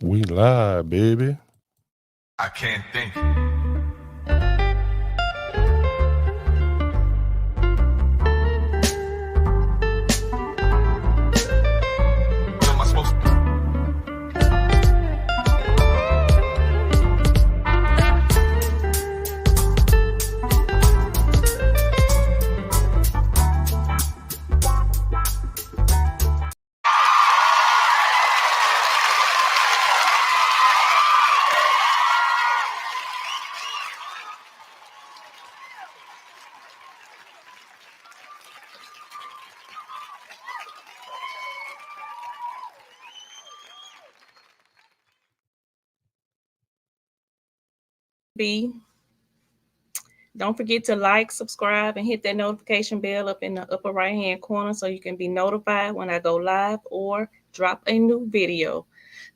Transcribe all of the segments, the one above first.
We live, baby. I can't think. What am I supposed to do? Don't forget to like, subscribe, and hit that notification bell up in the upper right hand corner so you can be notified when I go live or drop a new video.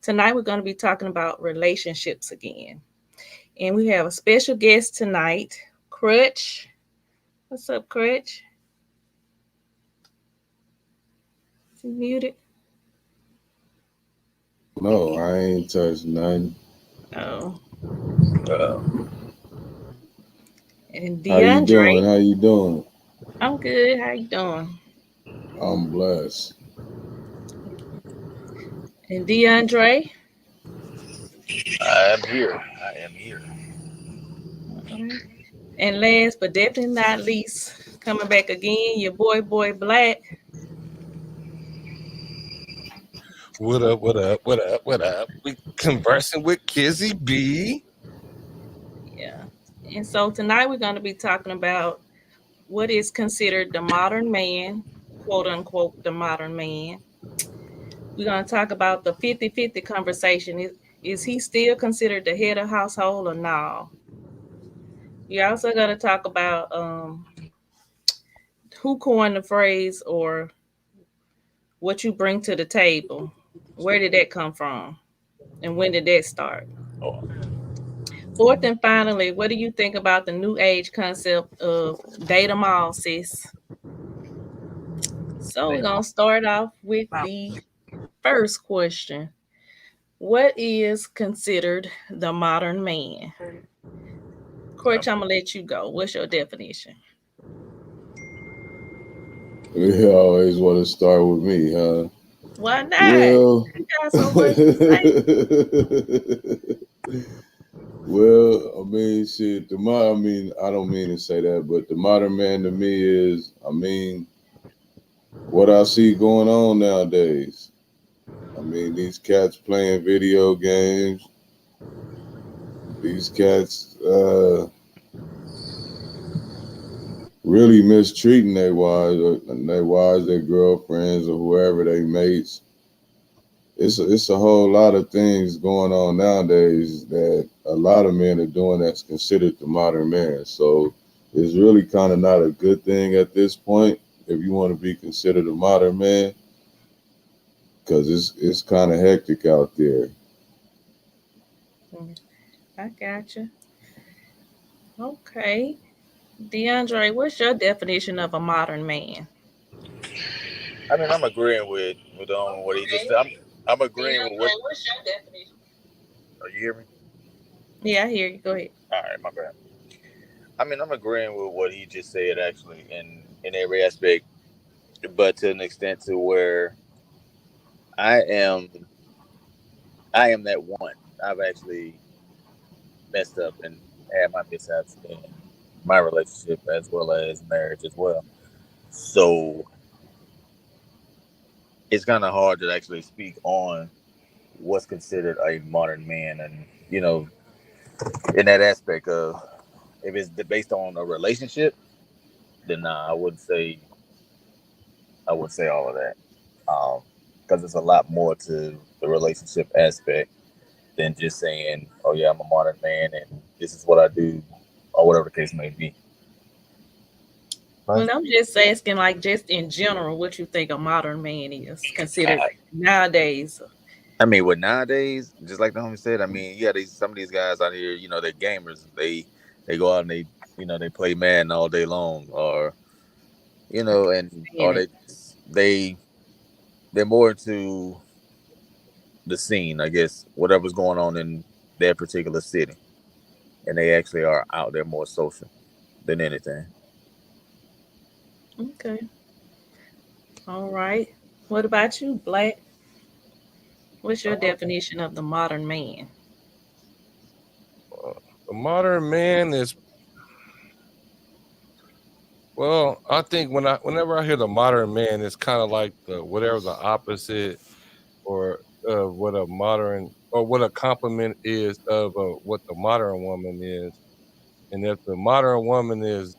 Tonight we're going to be talking about relationships again. And we have a special guest tonight, Crutch. What's up, Crutch? Is he muted? No, I ain't touched nothing. Oh. And How you doing? DeAndre. How you doing? I'm good. How you doing? I'm blessed. And DeAndre. I am here. Alright. And last but definitely not least, coming back again, your boy Black. What up? We conversing with Kizzy B. Yeah. And so tonight we're going to be talking about what is considered the modern man, quote unquote, the modern man. We're going to talk about the 50-50 conversation. Is he still considered the head of household or no? We're also going to talk about who coined the phrase or what you bring to the table. Where did that come from? And when did that start? Fourth and finally, what do you think about the new age concept of date 'em all, sis? So we're going to start off with the first question. What is considered the modern man? Crutch, I'm going to let you go. What's your definition? You always want to start with me, huh? Why not? Well, You got so much to say. well, I mean, shit. I don't mean to say that, but the modern man to me is, what I see going on nowadays. I mean, these cats playing video games. These cats really mistreating their wives, their girlfriends, or whoever they mates. It's a whole lot of things going on nowadays that a lot of men are doing that's considered the modern man. So it's really kind of not a good thing at this point if you want to be considered a modern man, because it's kind of hectic out there. I gotcha. Okay. DeAndre, what's your definition of a modern man? I mean, I'm agreeing with what he just said. I'm agreeing with what. What's your definition? Oh, you hear me? Yeah, I hear you. Go ahead. All right, my bad. I mean, I'm agreeing with what he just said actually in every aspect, but to an extent to where I am that one. I've actually messed up and had my mishaps in my relationship as well as marriage as well. So it's kind of hard to actually speak on what's considered a modern man, and in that aspect of if it's based on a relationship, then nah, I wouldn't say all of that, because there's a lot more to the relationship aspect than just saying, oh yeah, I'm a modern man and this is what I do, or whatever the case may be. Well, I'm just asking, like, just in general, what you think a modern man is considered nowadays. I mean, with nowadays, just like the homie said, I mean, yeah, some of these guys out here, they're gamers. They go out and they play Madden all day long, or and or they're more into the scene, I guess, whatever's going on in their particular city, and they actually are out there more social than anything. Okay. All right. What about you, Black? What's your definition of the modern man? The modern man is, well, I think whenever I hear the modern man, it's kind of like whatever the opposite or what a modern or what a complement is of what the modern woman is. And if the modern woman is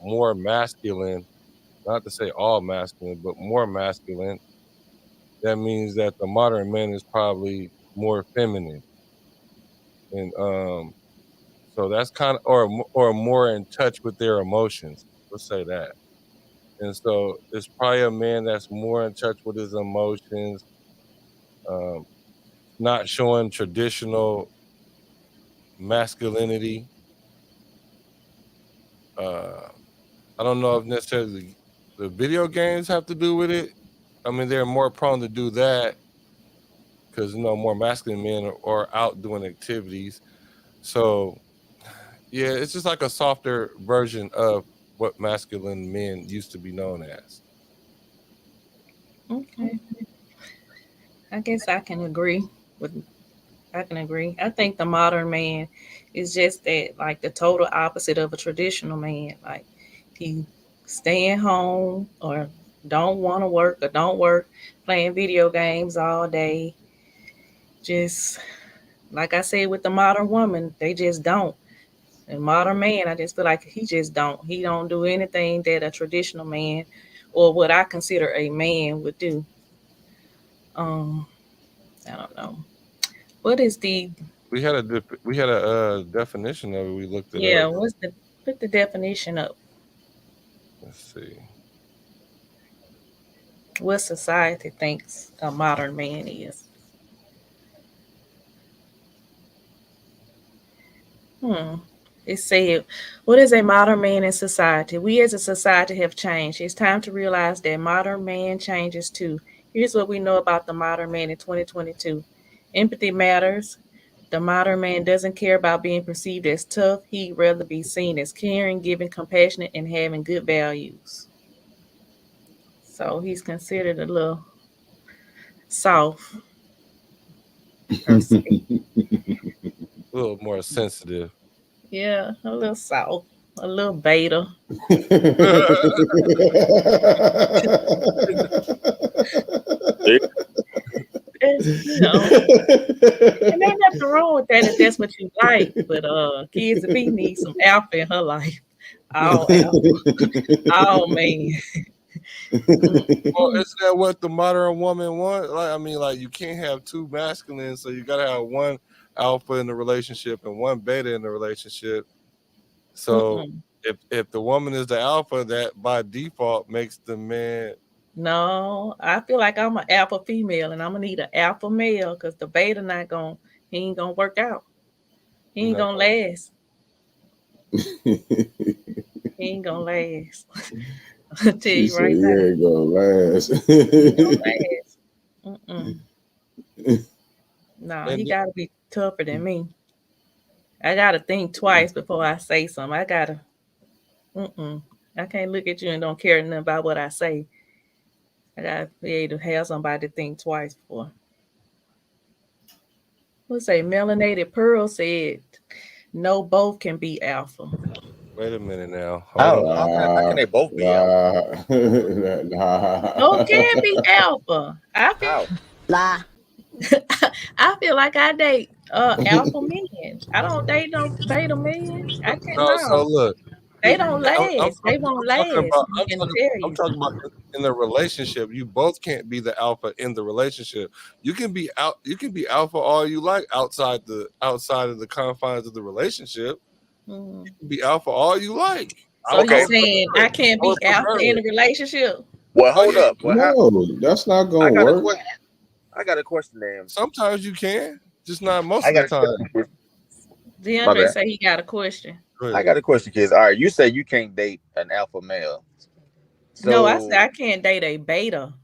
more masculine, not to say all masculine, but more masculine, that means that the modern man is probably more feminine. And so that's kind of or more in touch with their emotions. Let's say that. And so it's probably a man that's more in touch with his emotions, um, not showing traditional masculinity. Uh, I don't know if necessarily the video games have to do with it. I mean, they're more prone to do that because more masculine men are out doing activities. So yeah, it's just like a softer version of what masculine men used to be known as. Okay. I guess I can agree with I can agree. I think the modern man is just that like the total opposite of a traditional man. Like he staying home or don't want to work or don't work, playing video games all day. Just like I said with the modern woman, they just don't. And modern man, I just feel like he just don't. He don't do anything that a traditional man or what I consider a man would do. Um, I don't know. What is the We had a definition of it. We looked it yeah? up. Put the definition up? Let's see. What society thinks a modern man is? Hmm. It said, what is a modern man in society? We as a society have changed. It's time to realize that modern man changes too. Here's what we know about the modern man in 2022. Empathy matters. The modern man doesn't care about being perceived as tough. He'd rather be seen as caring, giving, compassionate, and having good values. So he's considered a little soft per se. A little more sensitive. Yeah, a little soft, a little beta. And, and there's nothing wrong with that if that's what you like. But kids to be need some alpha in her life. All alpha. Oh man. Well, isn't that what the modern woman wants? Like, I mean, like you can't have two masculines, so you gotta have one alpha in the relationship and one beta in the relationship. So if the woman is the alpha, that by default makes the man. No, I feel like I'm an alpha female and I'm gonna need an alpha male because the beta he ain't gonna work out. He ain't gonna last. He ain't gonna last. I'll tell you right now. He ain't gonna last. He gonna last. No, he gotta be tougher than me. I gotta think twice before I say something. I gotta. I can't look at you and don't care nothing about what I say. I gotta be able to have somebody to think twice before. Let's say Melanated Pearl said, "No, both can be alpha." Wait a minute now. How can they both be alpha? Both can be alpha. I feel like I date alpha men. I don't date no beta men. I can't. No, so look, they don't last. They won't last. I'm talking about in the relationship. You both can't be the alpha in the relationship. You can be alpha all you like outside of the confines of the relationship. You can be alpha all you like. So you're saying I can't be alpha in a relationship? Well, hold up. Well, no, that's not gonna work. I got a question there. Sometimes you can, just not most of the time. DeAndre said he got a question. I got a question, kids. All right, you say you can't date an alpha male. So, no, I said I can't date a beta.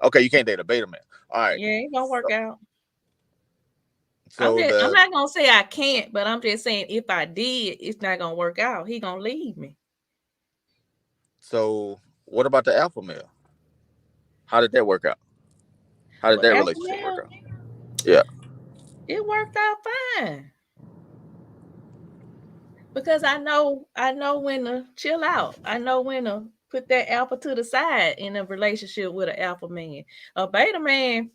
Okay, you can't date a beta man. All right. Yeah, it gonna work out. So I'm not gonna say I can't, but I'm just saying if I did, it's not gonna work out. He gonna leave me. so what about the alpha male? How did that work out? How did Well, that after relationship work now, out? Yeah. it worked out fine. Because I know when to chill out. I know when to put that alpha to the side in a relationship with an alpha man. A beta man,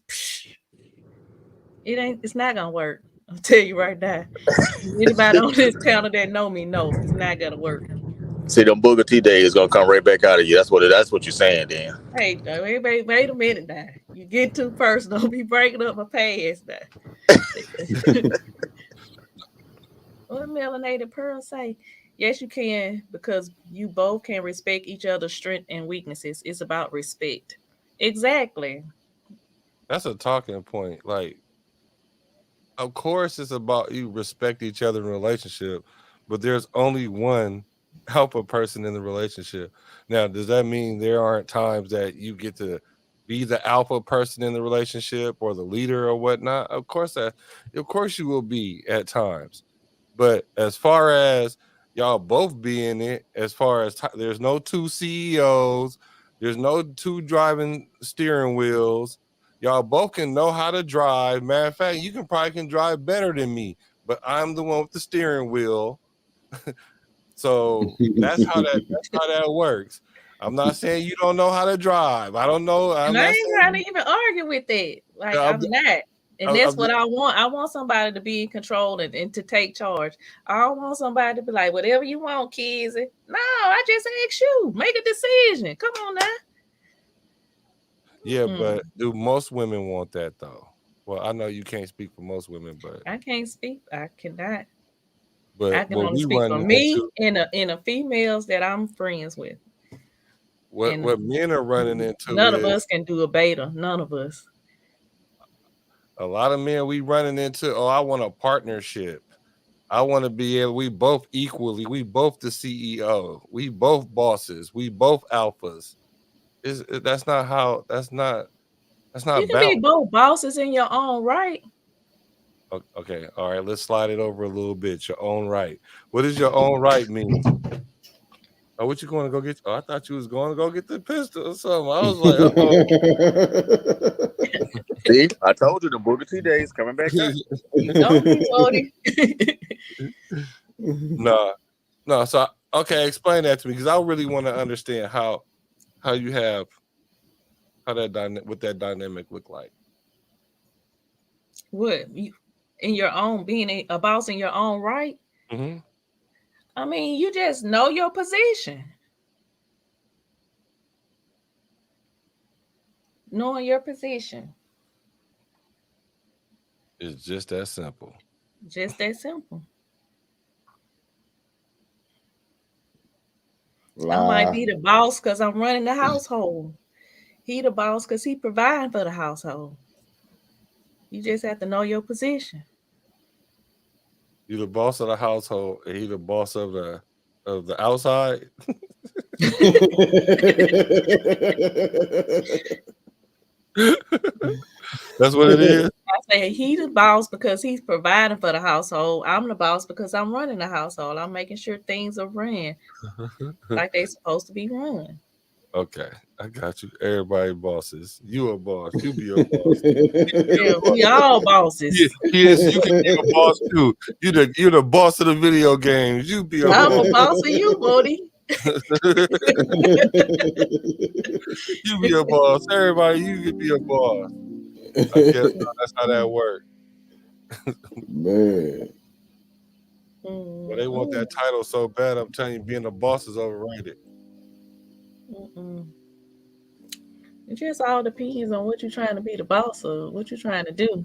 it's not gonna work. I'll tell you right now. Anybody on this channel that know me know it's not gonna work. See, them Booger T days gonna come right back out of you. That's what you're saying, Dan. Hey, everybody, wait a minute now. You get too personal. Don't be breaking up my past now. What a melanated pearl say? Yes, you can, because you both can respect each other's strengths and weaknesses. It's about respect. Exactly. That's a talking point. Like, of course, it's about you respect each other in a relationship, but there's only one alpha person in the relationship. Now, does that mean there aren't times that you get to be the alpha person in the relationship or the leader or whatnot? Of course, you will be at times. But as far as y'all both be in it, as far as there's no two CEOs, there's no two driving steering wheels. Y'all both can know how to drive. Matter of fact, you can drive better than me, but I'm the one with the steering wheel. So that's how that works. I'm not saying you don't know how to drive. I don't know. I'm And I not ain't saying trying to even argue with that. Like, I'm, I'm not. And I'm, that's I'm, what I want. I want somebody to be in control and to take charge. I don't want somebody to be like, whatever you want, kids. No, I just ask you. Make a decision. Come on now. yeah, but do most women want that though? Well, I know you can't speak for most women, but I can't speak. I cannot. but I can what only we speak for run me into, and the females that I'm friends with. what And men are running into none of is us can do a beta. None of us. a lot of men we running into. Oh, I want a partnership. I want to be able. We both equally. We both the CEO. We both bosses. We both alphas. That's not how. That's not You can be balanced. both bosses in your own right. Okay, all right. Let's slide it over a little bit. Your own right. What does your own right mean? Oh, what you going to go get? Oh, I thought you was going to go get the pistol or something. I was like, oh. See, I told you the Booger T days coming back up. Don't be Tony. No. So okay, explain that to me because I really want to understand how you have how what that dynamic look like. What you in your own being a boss in your own right? Mm-hmm. I mean, you just know your position. Knowing your position. It's just that simple. Just that simple. I might be the boss because I'm running the household. He the boss because he providing for the household. You just have to know your position. You the boss of the household, and he the boss of the outside. That's what it is. I say he the boss because he's providing for the household. I'm the boss because I'm running the household. I'm making sure things are ran like they supposed to be run. Okay, I got you. Everybody bosses. You a boss. You be a boss. Yeah, we all bosses. Yes, you can be a boss too. You're the boss of the video games. You be a I'm a boss. boss of you, Bodie. You be a boss. Everybody, you can be a boss. I guess that's how that works. Man. Well, they want that title so bad. I'm telling you, being a boss is overrated. It just all depends on what you're trying to be the boss of, what you're trying to do.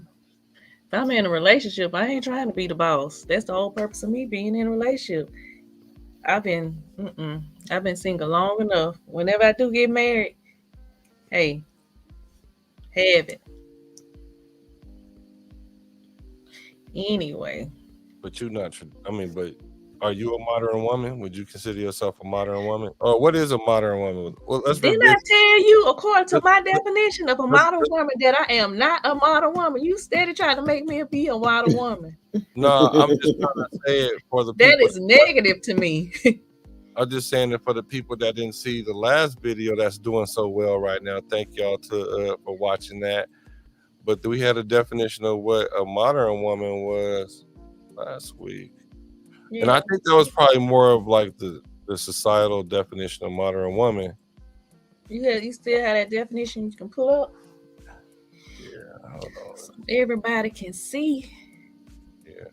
If I'm in a relationship, I ain't trying to be the boss. That's the whole purpose of me being in a relationship. I've been single long enough. Whenever I do get married, hey, have it. Anyway. But you're not. I mean, but Are you a modern woman? Would you consider yourself a modern woman? Or what is a modern woman? Well, let's Didn't I revisit. tell you, according to Let's, my definition of a let's, modern woman, that I am not a modern woman? You steady trying to make me be a modern woman. no, I'm just trying to say it for the That people. is negative to me. I'm just saying it for the people that didn't see the last video that's doing so well right now. Thank y'all for watching that. But we had a definition of what a modern woman was last week. Yeah. And I think that was probably more of like the societal definition of modern woman. You still have that definition you can pull up? Yeah, hold on. So everybody can see. Yeah.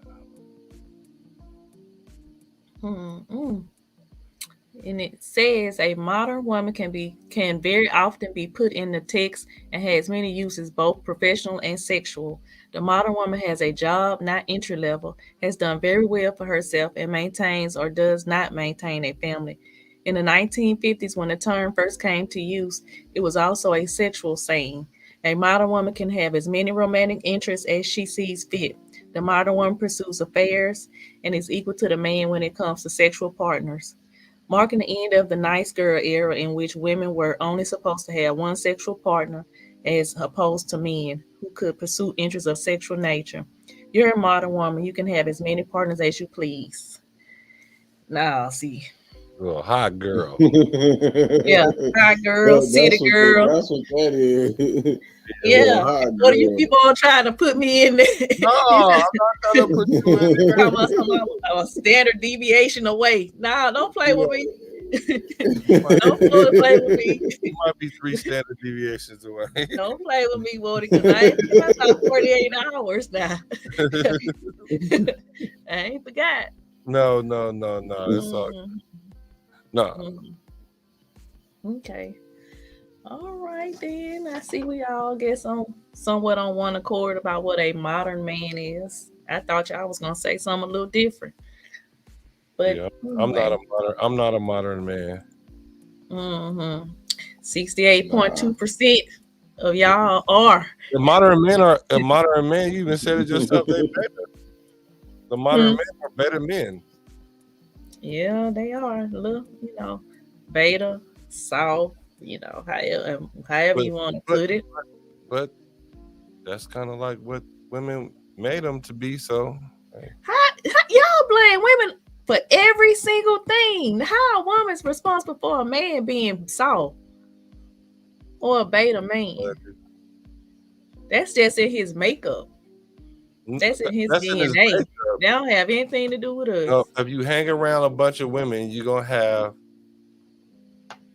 And it says a modern woman can very often be put in the text and has many uses, both professional and sexual. The modern woman has a job, not entry level, has done very well for herself, and maintains or does not maintain a family. In the 1950s, when the term first came to use, it was also a sexual saying. A modern woman can have as many romantic interests as she sees fit. The modern woman pursues affairs and is equal to the man when it comes to sexual partners, marking the end of the nice girl era in which women were only supposed to have one sexual partner as opposed to men who could pursue interests of sexual nature. You're a modern woman. You can have as many partners as you please. Now, see. Well, hot girl. Yeah, hot girl, city girl. That's what that is. Yeah. Hot What do you girl. keep on trying to put me in there? No, I'm not trying to put you in there. I'm a standard deviation away. Nah, don't play with me. Don't play with me. You might be 3 standard deviations away. Don't play with me, Woody, because I ain't forgot about 48 hours now. I ain't forgot. No. It's all no. Okay. All right then. I see we all get somewhat on one accord about what a modern man is. I thought y'all was gonna say something a little different. But Yeah, anyway. I'm not a modern man. 68.2% of y'all are. The modern men are a modern man. You even said it yourself. They better. The modern men are better men. Yeah, they are. Look, beta, soft, however you want to put it. But that's kind of like what women made them to be. So how y'all blame women for every single thing? How a woman's responsible for a man being soft or a beta man? That's just in his makeup. That's in his DNA. They don't have anything to do with us. No, if you hang around a bunch of women, you're gonna have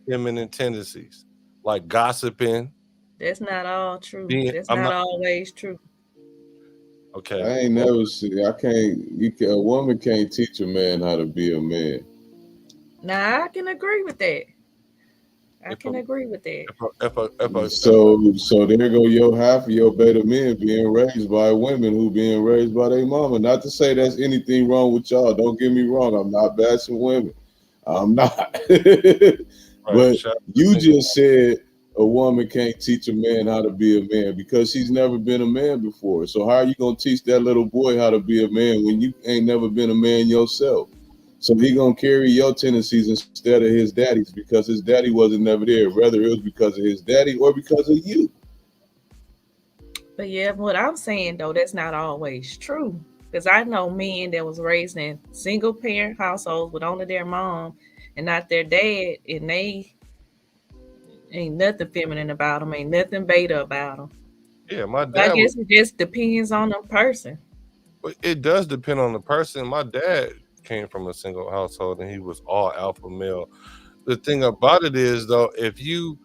feminine tendencies, like gossiping. That's not all true. That's not always true. Okay. I ain't never see. A woman can't teach a man how to be a man. Nah, I can agree with that. So there go half of your beta men being raised by women who being raised by their mama. Not to say there's anything wrong with y'all. Don't get me wrong. I'm not bashing women. I'm not. But you just said a woman can't teach a man how to be a man because she's never been a man before. So how are you gonna teach that little boy how to be a man when you ain't never been a man yourself? So he gonna carry your tendencies instead of his daddy's because his daddy wasn't never there, whether it was because of his daddy or because of you. But yeah, what I'm saying though, that's not always true. Because I know men that was raised in single parent households with only their mom and not their dad, and they ain't nothing feminine about them, ain't nothing beta about them. Yeah, my dad. I guess it just depends on the person. But it does depend on the person. My dad came from a single household and he was all alpha male. The thing about it is though, if you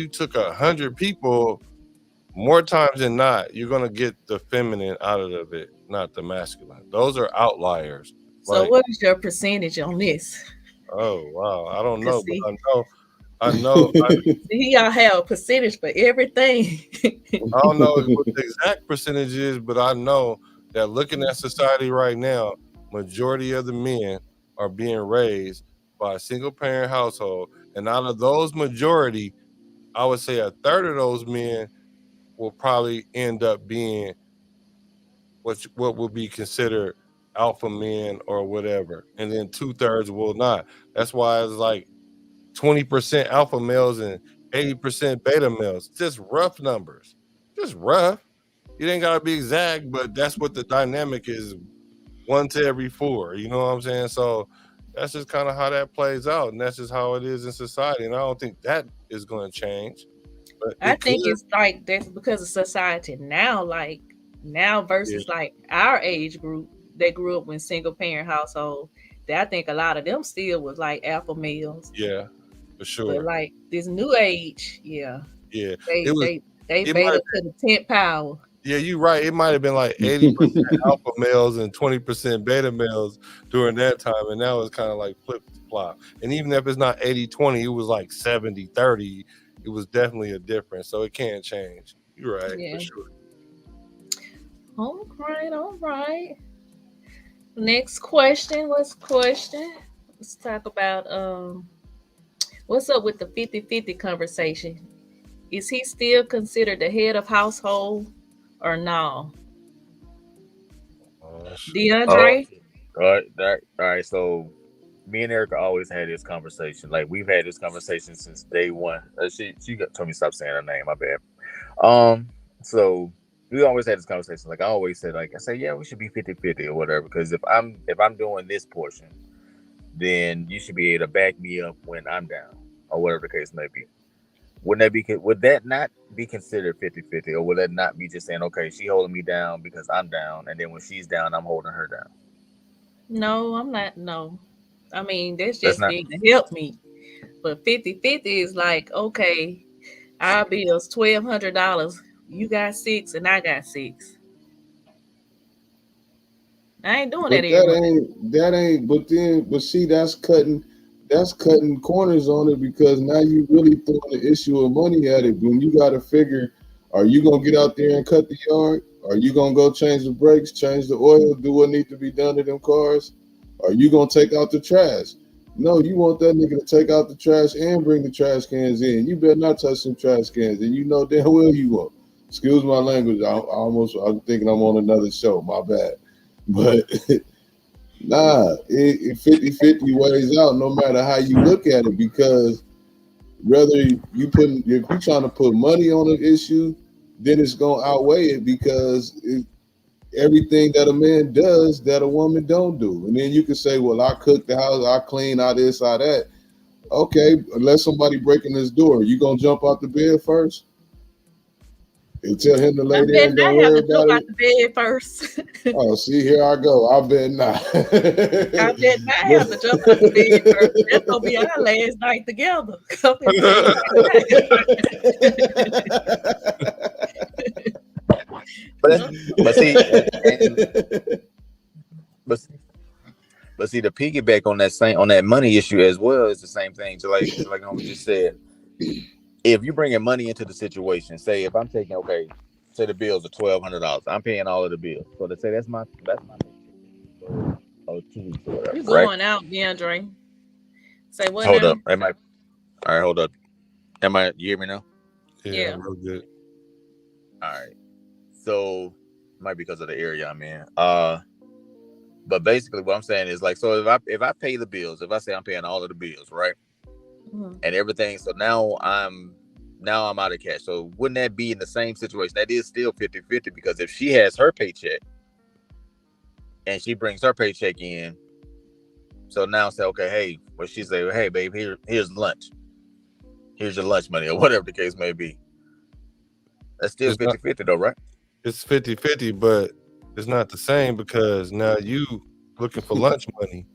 took 100 people, more times than not, you're gonna get the feminine out of it, not the masculine. Those are outliers. So what is your percentage on this? Oh wow, I don't know, but I know. See, y'all have a percentage for everything. I don't know what the exact percentage is, but I know that looking at society right now, majority of the men are being raised by a single parent household, and out of those majority, I would say a third of those men will probably end up being what would be considered alpha men or whatever, and then 2/3 will not. That's why it's like 20% alpha males and 80% beta males. Just rough numbers, just rough. It ain't gotta be exact, but that's what the dynamic is. 1 to every 4. You know what I'm saying? So that's just kind of how that plays out, and that's just how it is in society. And I don't think that is going to change, but I it could. think it's like that's because of society now, like now Yeah, versus like our age group that grew up in single parent household. That I think a lot of them still was like alpha males. yeah, for But sure. like this new age, yeah, Yeah, they it was. they they It might. beta to the 10th power. Yeah, you're right. It might have been like 80% alpha males and 20% beta males during that time, and now it's kind of like flip flop. And even if it's not 80-20, it was like 70-30. It was definitely a difference, so it can't change. You're right, for Yeah. sure. All right, all right. Next question. What's the question? Let's talk about what's up with the 50-50 conversation? Is he still considered the head of household or no? Shit. Oh, DeAndre? all right. So me and Erica always had this conversation. Like we've had this conversation since day one. Told me to stop saying her name. My bad. So we always had this conversation. Like I always said, like I said, yeah, we should be 50-50 or whatever. Because if I'm doing this portion, then you should be able to back me up when I'm down or whatever the case may be. Would that not be considered 50-50, or would that not be just saying, okay, she holding me down because I'm down, and then when she's down, I'm holding her down? No, I'm not. No. I mean, that's That's just not. being to help me. But 50-50 is like, okay, our bill's $1,200. You got six and I got six. I ain't doing that But every month. that ain't. But see, that's cutting corners on it because now you really throwing the issue of money at it. When you got to figure, are you gonna get out there and cut the yard? Are you gonna go change the brakes, change the oil, do what need to be done to them cars? Are you gonna take out the trash? No, you want that nigga to take out the trash and bring the trash cans in. You better not touch some trash cans, and you know damn well you won't. Excuse my language. I'm thinking I'm on another show. My bad. But nah, it 50-50 ways out no matter how you look at it because whether if you're trying to put money on an issue, then it's gonna outweigh it because everything that a man does that a woman don't do. And then you can say, well, I cook the house, I clean, I this, I that. Okay, unless somebody breaking this door, you gonna jump out the bed first and tell him to I lay there bet and don't not have worry to jump about out it? the bed first. Oh, see, here I go. I bet not. I bet not have to jump out the bed first. That's gonna be our last night together. I'm gonna tell you But right but see, but but see, the piggyback on that money issue as well is the same thing. So like Homie just said, if you bringing money into the situation, say if I'm taking say the bills are $1,200, I'm paying all of the bills. So to say that's my paycheck for 2 weeks or whatever, You right? going out, DeAndre. Say what Hold now? up, all right? Hold up, you hear me now? Yeah, Yeah. real good. All right. So might be because of the area I'm in. But basically what I'm saying is like, so if I pay the bills, if I say I'm paying all of the bills, right? Mhm. And everything, so now I'm out of cash. So wouldn't that be in the same situation? That is still 50-50 because if she has her paycheck and she brings her paycheck in, so now say, okay, hey, well, she say, hey babe, here's lunch. Here's your lunch money or whatever the case may be. That's still It's not. 50-50 though, right? It's 50-50, but it's not the same because now you looking for lunch money.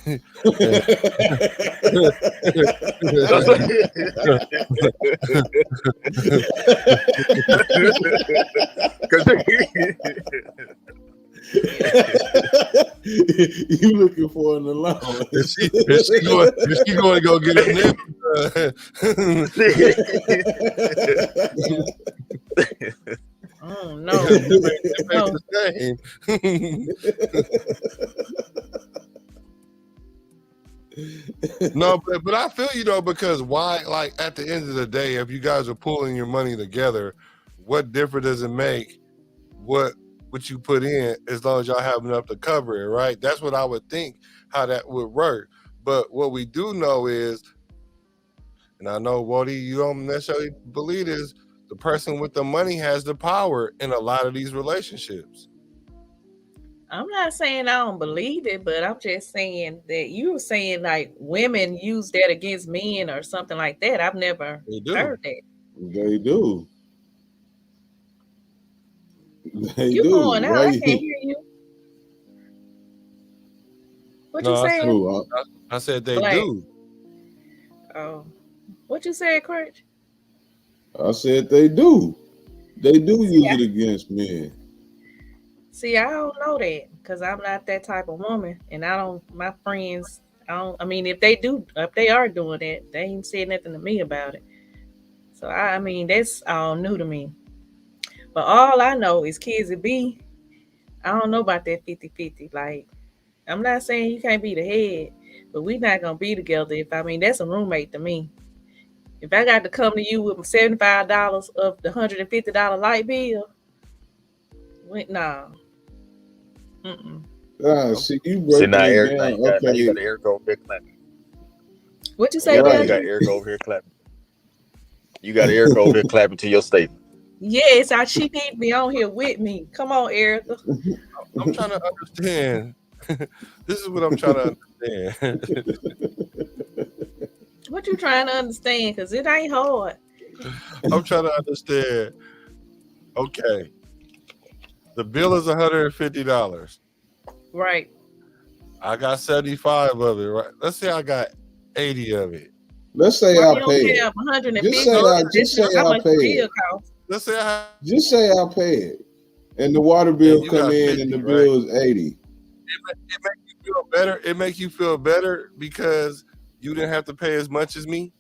And- You looking for an allowance? is she going to go get her nails Oh done? no. Them ain't No. the same. No, but I feel you though, because why? Like at the end of the day, if you guys are pulling your money together, what difference does it make? What what you put in as long as y'all have enough to cover it, right? That's what I would think how that would work. But what we do know is, and I know, Wody, you don't necessarily believe this, the person with the money has the power in a lot of these relationships. I'm not saying I don't believe it, but I'm just saying that you were saying like women use that against men or something like that. I've never They do. heard that. They do. They You do. going out? Why I can't you? hear you. What No, you I said, saying? Who? I said they Black. do. Oh, what you said, Kurt? I said they do. They do use Yeah. it against men. See, I don't know that because I'm not that type of woman, and I don't. My friends, I don't. I mean, if they do, if they are doing that, they ain't said nothing to me about it. So I mean, that's all new to me. But all I know is kids it be. I don't know about that 50-50. Like, I'm not saying you can't be the head, but we not gonna be together. If I mean, that's a roommate to me. If I got to come to you with $75 of the $150 light bill, nah. Mm-mm. Okay. See, you See breaking now, it Eric, down. now you got Okay, the Eric over here clapping. What you You say, got right. Belly? Eric over here clapping. You got Eric over here clapping to your statement. Yes, she need me on here with me. Come on, Erica. I'm trying to understand. This is what I'm trying to understand. What you trying to understand? Because it ain't hard. I'm trying to understand. Okay, the bill is $150. Right. I got 75 of it, right? Let's say I got 80 of it. Let's say Why I you pay don't it. have 150? Just say I That's not how much pay the bill it. costs. Let's say I Just say I pay it, and the water and bill you come got in, and 50, the right? bill is 80. It make you feel better. It make you feel better because you didn't have to pay as much as me.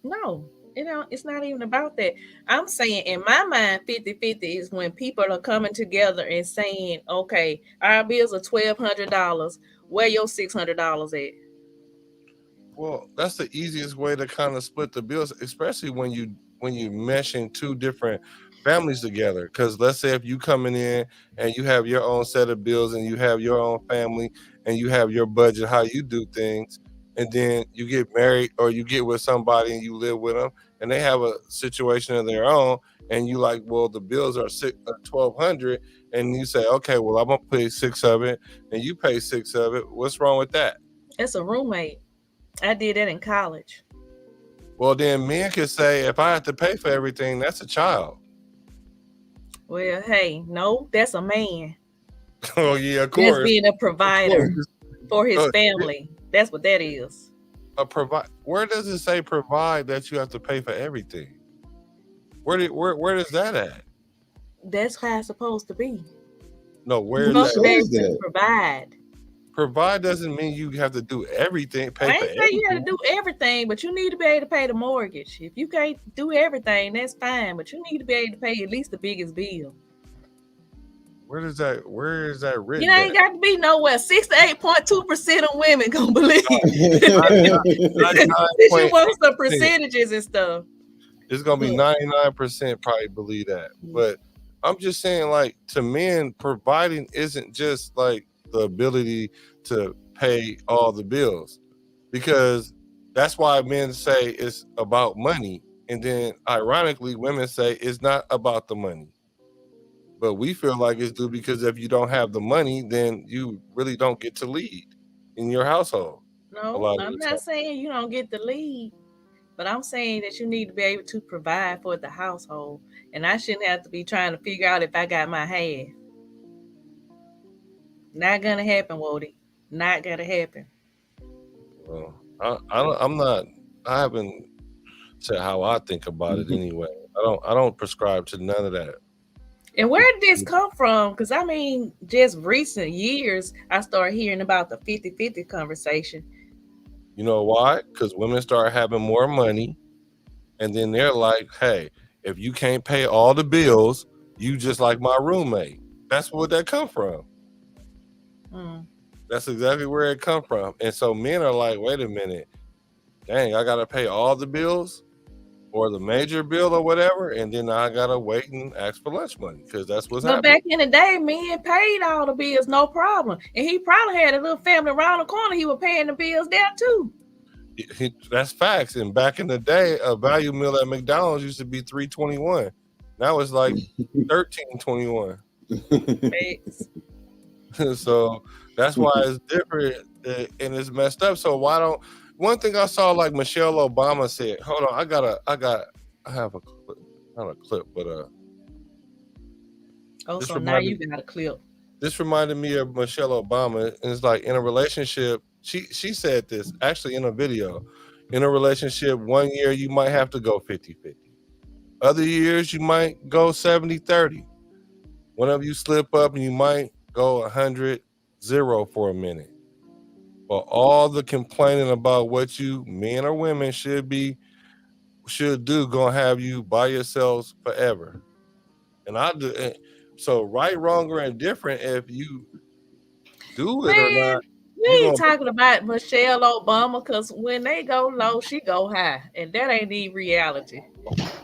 No, it's not even about that. I'm saying in my mind, 50-50 is when people are coming together and saying, okay, our bills are $1,200. Where your $600 at? Well, that's the easiest way to kind of split the bills, especially when you meshing two different families together. Because let's say if you coming in and you have your own set of bills and you have your own family and you have your budget, how you do things, and then you get married or you get with somebody and you live with them and they have a situation of their own, and you like, well, the bills are 1,200, and you say, okay, well, I'm gonna pay six of it, and you pay six of it. What's wrong with that? That's a roommate. I did that in college. Well, then men can say, if I have to pay for everything, that's a child. Well, hey, no, that's a man. Oh yeah, of That's course, being a of provider course. for his Uh, family. That's what that is. provide. Where does it say provide that you have to pay for everything? Where does that at? That's how it's supposed to be. No, You're where is Who supposed that to be at? says able to that? provide. Provide doesn't mean you have to do everything, I pay for ain't say you got to everything. do everything, but you need to be able to pay the mortgage. If you can't do everything, that's fine, but you need to be able to pay at least the biggest bill. Where is that You written ain't at? got to be nowhere. 68.2% of women gonna believe. Since you want some 99.8%. percentages and stuff. It's gonna be 99% probably believe that. But I'm just saying, like, to men, providing isn't just like the ability to pay all the bills, because that's why men say it's about money, and then ironically, women say it's not about the money. But we feel like it's due because if you don't have the money, then you really don't get to lead in your household a No, lot of I'm the time. not saying you don't get the lead, but I'm saying that you need to be able to provide for the household. And I shouldn't have to be trying to figure out if I got my half. Not gonna happen, Wody. Not gonna happen. Well, I'm not. I haven't said how I think about it anyway. I don't prescribe to none of that. And where did this come from? Because I mean, just recent years, I started hearing about the 50-50 conversation. You know why? Because women start having more money, and then they're like, "Hey, if you can't pay all the bills, you just like my roommate." That's where that come from. Mm. That's exactly where it come from. And so men are like, "Wait a minute, dang, I gotta pay all the bills." or the major bill or whatever, and then I gotta wait and ask for lunch money because that's what's But happening. back in the day, men paid all the bills, no problem. And he probably had a little family around the corner. He was paying the bills there too. That's facts. And back in the day, a value meal at McDonald's used to be $3.21. Now it's like $13.21. So that's why it's different and it's messed up. So why don't one thing I saw like Michelle Obama said, hold on, I have a clip, not a clip, but so now you got a clip. This reminded me of Michelle Obama. And it's like in a relationship, she said this actually in a video. In a relationship, 1 year you might have to go 50-50. Other years you might go 70-30. Whenever you slip up and you might go 100-0 for a minute. But all the complaining about what you, men or women, should do gonna have you by yourselves forever. And I do. So right, wrong, or indifferent, if you do it or not. We ain't talking about Michelle Obama because when they go low, she go high, and that ain't even reality.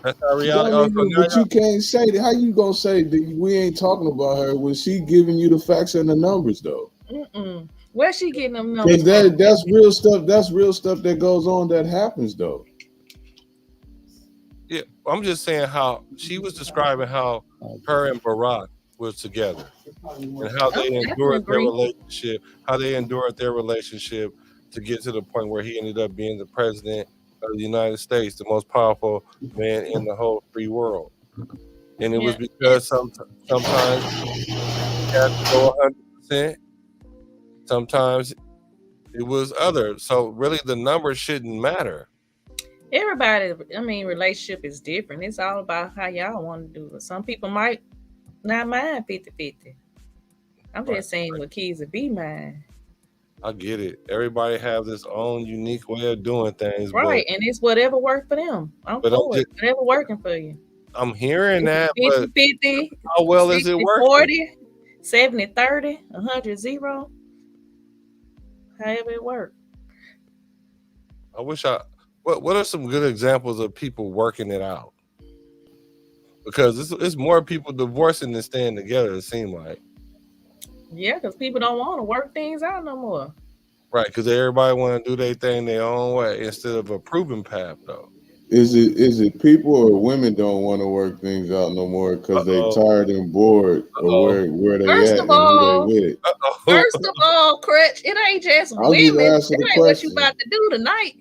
That's not reality. But you can't say that. How you gonna say that we ain't talking about her when she giving you the facts and the numbers though? Where's she getting them numbers? That's real stuff. That's real stuff that goes on that happens though. Yeah, I'm just saying how she was describing how her and Barack was together and how they endured their relationship, to get to the point where he ended up being the president of the United States, the most powerful man in the whole free world. And it was because sometimes he had to go 100%. Sometimes it was other. So really the numbers shouldn't matter. Everybody, relationship is different. It's all about how y'all want to do it. Some people might not mind 50-50. I'm just saying what kids would be mind. I get it. Everybody have this own unique way of doing things. Right, and it's whatever worked for them. Whatever working for you. I'm hearing that, 50-50, how well is it working? 40, 70-30, 100-0. However it worked. I wish what are some good examples of people working it out? Because it's more people divorcing than staying together, it seems like. Yeah, because people don't want to work things out no more. Right, because everybody want to do their thing their own way instead of a proven path, though. Is it people or women don't want to work things out no more because they tired and bored or where they First at of all, and who they with? First of all, Crutch, it ain't just women. That ain't what you about to do tonight.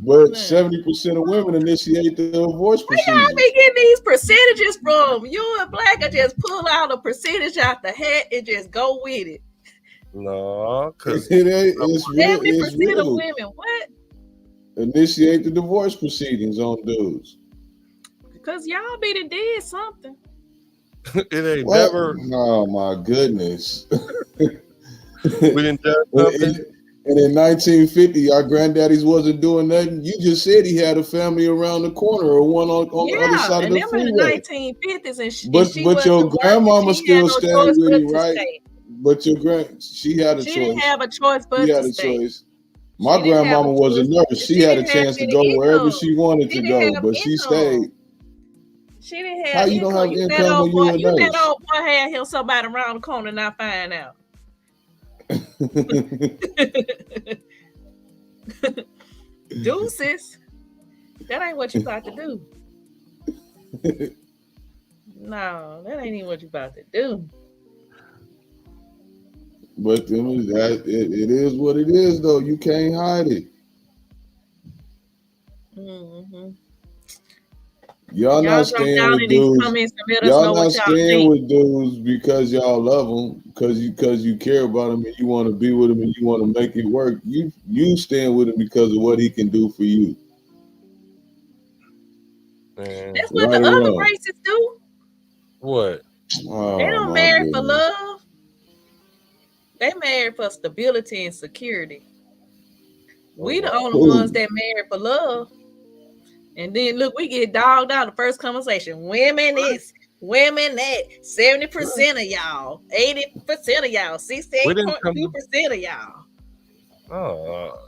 But 70% of women initiate the divorce procedure. Where y'all be getting these percentages from? You and Black are just pull out a percentage out the hat and just go with it. No, because it ain't. It's real. 70% of women what? Initiate the divorce proceedings on dudes. Because y'all be did something. It ain't never. Oh my goodness. We didn't do something. And in 1950, our granddaddies wasn't doing nothing. You just said he had a family around the corner or one on the other side of the freeway. In the 1950s, but your grandmama still stayed with you, right? But she had a choice. She didn't have a choice but to stay. Choice. My grandmama was a nurse. She had a chance to go wherever she wanted to go, but she stayed. She didn't have How you don't have income when you a nurse? You that old boy had him somebody around the corner and I find out. Deuces. That ain't what you about to do. No, that ain't even what you about to do. But it is what it is, though. You can't hide it. Mm-hmm. Y'all not staying with dudes. Y'all not staying with dudes because y'all love them, because you care about them and you want to be with them and you want to make it work. You staying with him because of what he can do for you. Man. That's what the other races do. What? They don't marry for love. They marry for stability and security. We the only ones that marry for love. And then look, we get dogged out the first conversation. Women that 70% of y'all, 80% of y'all, 68.2% of y'all. Oh,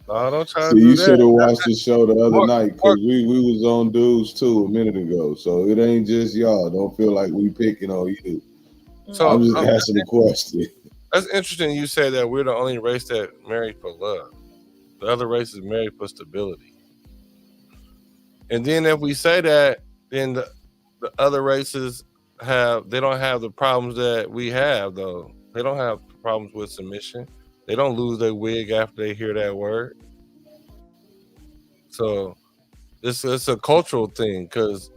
no, don't try See, to do you should that. have watched the show the other More, night because more, we was on dudes too a minute ago. So it ain't just y'all. Don't feel like we picking on you. I'm so just asking a question. that's interesting. You say that we're the only race that married for love. The other races married for stability. And then if we say that, then the other races they don't have the problems that we have though. They don't have problems with submission. They don't lose their wig after they hear that word. So it's a cultural thing because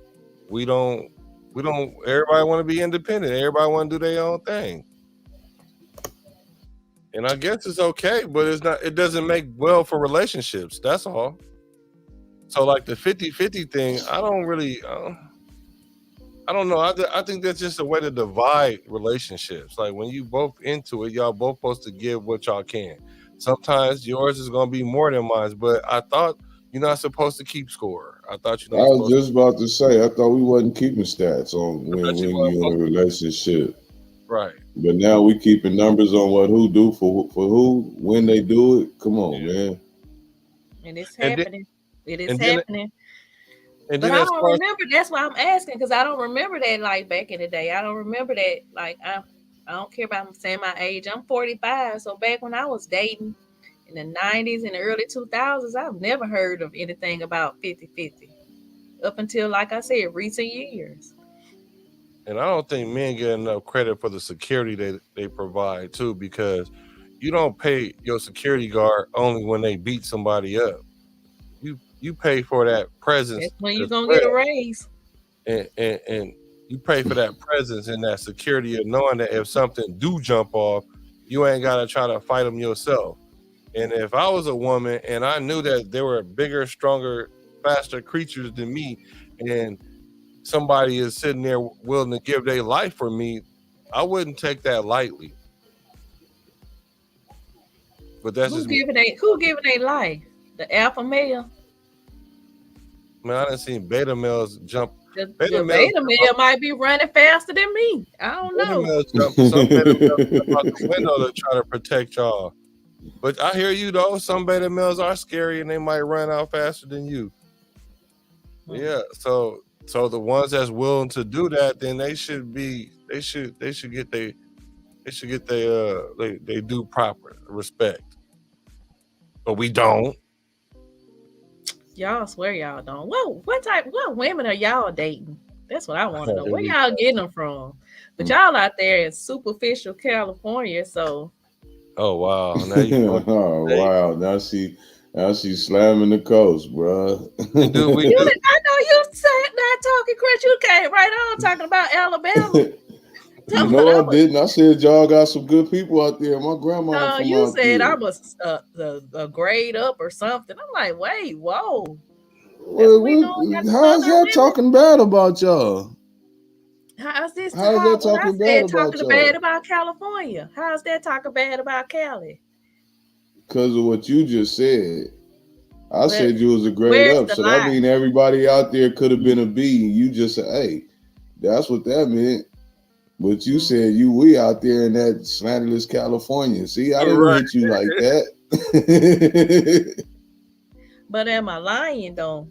we don't we don't everybody want to be independent. Everybody want to do their own thing. And I guess it's okay, but it doesn't make well for relationships. That's all. So like the 50-50 thing, I don't know. I think that's just a way to divide relationships. Like when you both into it, y'all both supposed to give what y'all can. Sometimes yours is gonna be more than mine, but I thought you're not supposed to keep score. I thought you're I not was supposed to. just about to say, I thought we wasn't keeping stats on I thought you when weren't you in a supposed relationship. to. Right. But now we keeping numbers on what who do for who when they do it. Come on, man. And it's And then happening. It is and then happening. and But then I as don't far as remember. That's why I'm asking because I don't remember that like back in the day. I don't remember that like I don't care about saying my age. I'm 45. So back when I was dating in the 90s and the early 2000s, I've never heard of anything about 50-50 up until, like I said, recent years. and I don't think men get enough credit for the security they provide too, because you don't pay your security guard only when they beat somebody up. You pay for that presence That's when you're as going to get a well, raise. and you pay for that presence and that security of knowing that if something do jump off, you ain't gotta try to fight them yourself. And if I was a woman and I knew that there were bigger, stronger, faster creatures than me, and somebody is sitting there willing to give their life for me, I wouldn't take that lightly. But that's just me. Who giving a life? The alpha male? Man, I done seen beta males jump. The, Beta the males beta jump out. male might be running faster than me. I don't Beta know. males jump. Some beta males jump out the window to try to protect y'all. But I hear you though. Some beta males are scary and they might run out faster than you. Hmm. Yeah. So the ones that's willing to do that, then they should be. They should get they do proper respect. But we don't. Y'all swear y'all don't. What women are y'all dating? That's what I want to know. Here Where we y'all go. getting them from? But y'all out there in superficial California, so Oh wow! Now you going to Oh the state. wow! Now she slamming the coast, bruh. And do we you do? I know you said not talking Chris. You came right on talking about Alabama. You Talking about know I I'm a didn't. I said y'all got some good people out there. My grandma no, from you out said there. I'm a grade up or something. I'm like, wait, whoa. That's Well, what we doing got how is Southern that women. talking bad about y'all? How's this How is how that when I talking bad said about talking bad y'all? about California? How's that talking bad about Cali? Because of what you just said. I Well, said you was a grade where's up, the so that lie? mean everybody out there could have been a B. And you just said, "Hey, that's what that meant." But you Mm. said we out there in that slanderless California. See, I didn't Right. hit you like that. But am I lying though?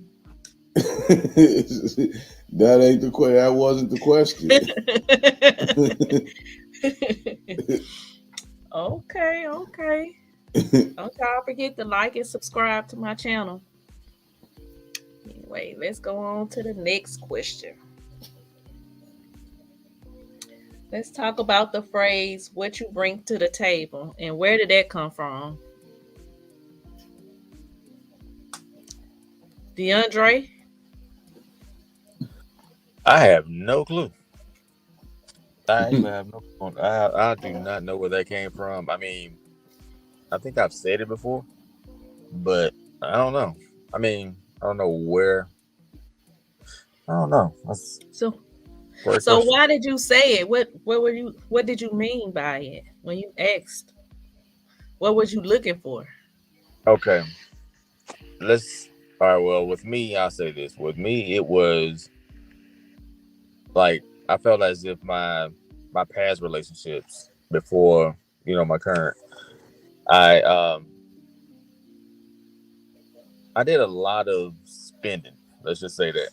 That ain't the question. That wasn't the question. Okay, okay. Don't y'all forget to like and subscribe to my channel. Anyway, let's go on to the next question. Let's talk about the phrase "what you bring to the table" and where did that come from? DeAndre? I have no clue. I even have no clue. I do not know where that came from. I mean, I think I've said it before, but I don't know. I mean, I don't know where. I don't know. That's So a great so question. why did you say it? What did you mean by it when you asked? What was you looking for? Okay, let's. All right. Well, with me, I'll say this. With me, it was like I felt as if my past relationships before my current I I did a lot of spending. Let's just say that,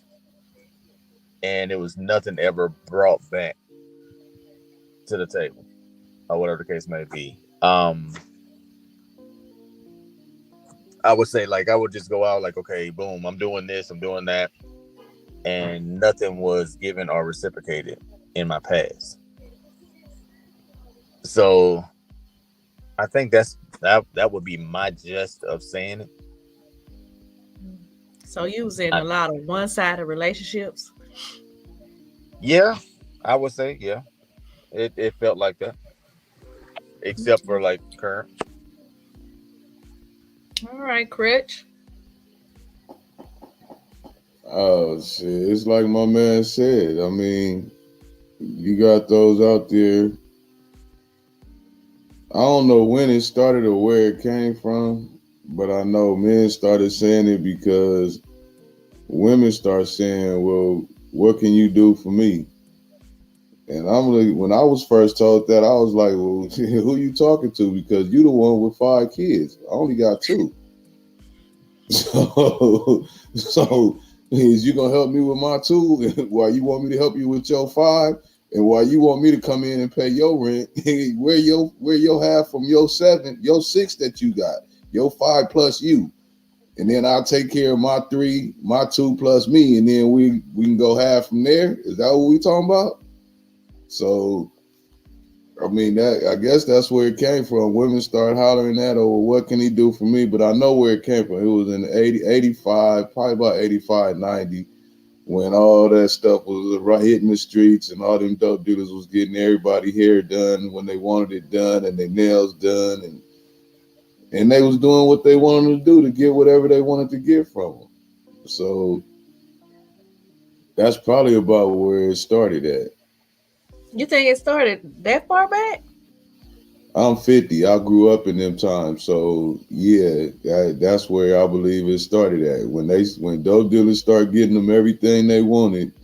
and it was nothing ever brought back to the table, or whatever the case may be. I would say like I would just go out like, okay, boom, I'm doing this, I'm doing that, and nothing was given or reciprocated in my past. So I think that would be my gist of saying it. So you was in I, a lot of one-sided relationships. yeah, I would say yeah. It felt like that, except for like current. All right, Crutch. Oh shit! It's like my man said. I mean, you got those out there. I don't know when it started or where it came from, but I know men started saying it because women start saying, "Well, what can you do for me?" And I'm like, when I was first told that, I was like, "Well, who you talking to? Because you the one with 5 kids. I only got 2. So is you gonna help me with my 2 while you want me to help you with your 5, and while you want me to come in and pay your rent, where your half from your 7, your 6 that you got, your 5 plus you, and then I'll take care of my 3, my 2 plus me, and then we can go half from there. Is that what we talking about? So I mean, that I guess that's where it came from. Women start hollering that, oh, what can he do for me? But I know where it came from. It was in 80, 85, probably about 85, 90, when all that stuff was hitting the streets and all them dope dealers was getting everybody hair done when they wanted it done and their nails done. And they was doing what they wanted to do to get whatever they wanted to get from them. So that's probably about where it started at. You think it started that far back? I'm 50. I grew up in them times, so yeah, that's where I believe it started at. When dope dealers start getting them everything they wanted,